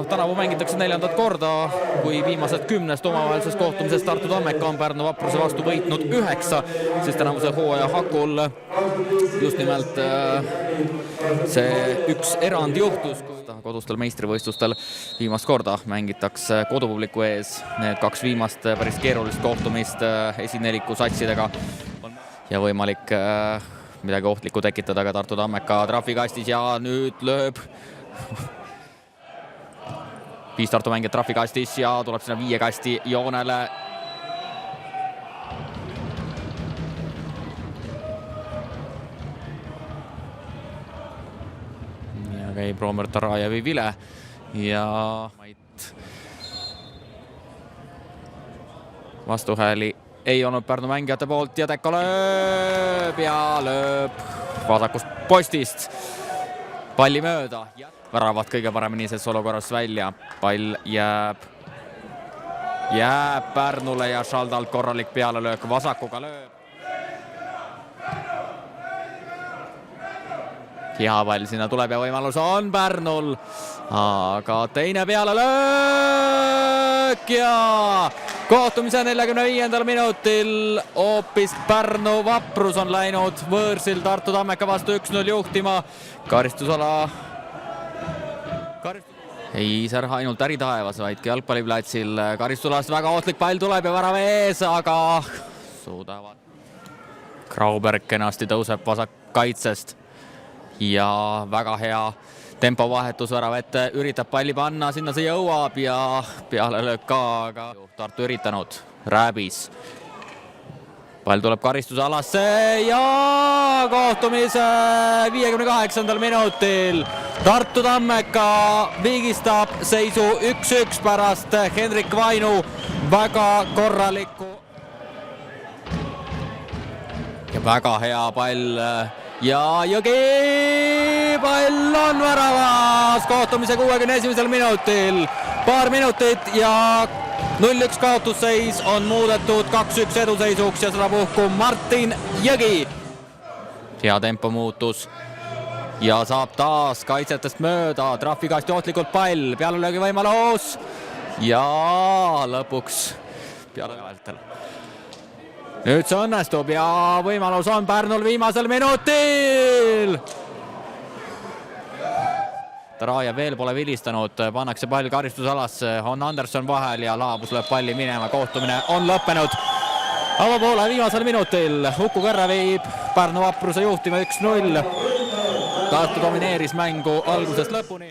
tänavu mängitakse 4. korda, kui viimased 10 omavahelisest kohtumisest Tartu Tammeka on Pärnu Vapruse vastu võitnud 9, siis tänavuse hooaja hakul just nimelt see üks erand juhtus, kodustel meistrivõistlustel viimast korda mängitakse kodupubliku ees. Need 2 viimast päris keerulist kohtumist esineliku satsidega ja võimalik midagi ohtlikku tekitada ka Tartu Tammeka trahvikastis ja nüüd lööb 5 Tartu mängijat trahvikastis ja tuleb sinna 5 kasti joonele. Ja käib Romer Tarajevi vile ja vastuhääli ei olnud Pärnu mängijate poolt ja Tekko lööb ja lööb vasakust postist palli mööda. Väravad kõige paremini selles olukorras välja. Pall jääb Pärnule ja Šaldalt korralik pealelöök vasakuga lööb. Hea pall sinna tuleb ja võimalus on Pärnul, aga teine pealelöök ja kohtumise 45. minutil hoopis Pärnu Vaprus on läinud võõrsil Tartu Tammeka vastu 1-0 juhtima. Karistusala ei särha ainult äritaevas, vaidki jalgpalliplatsil. Karistusalast väga ohtlik pall tuleb ja värava ees, aga suudavad. Grauberg kenasti tõuseb vasak kaitsest ja väga hea tempovahetus värava ette, üritab palli panna, sinna see jõuab ja peale lööb ka, aga Tartu üritanud. Rääbis. Pall tuleb karistusalasse ja kohtumise 58. minutil Tartu Tammeka viigistab seisu 1-1 pärast Henrik Vainu väga korralikku ja väga hea pall ja Jõgi pall on väravas kohtumise 61. minutil. Paar minutit ja 0-1 kaotusseis on muudetud 2-1 eduseisuks ja seda puhku Martin Jõgi. Hea tempo muutus ja saab taas kaitsetest mööda, trahvikasti ohtlikult pall, pealelöögi võimalus ja lõpuks peale vältel. Nüüd see õnnestub ja võimalus on Pärnul viimasel minutil. Tarajev veel pole vilistanud, pannakse pall karistusalasse, on Anderson vahel ja Laabus lööb palli minema, kohtumine on lõppenud. Avapoole viimasel minutil Uku Kõrre viib Pärnu Vapruse juhtima 1-0. Tartu domineeris mängu algusest lõpuni.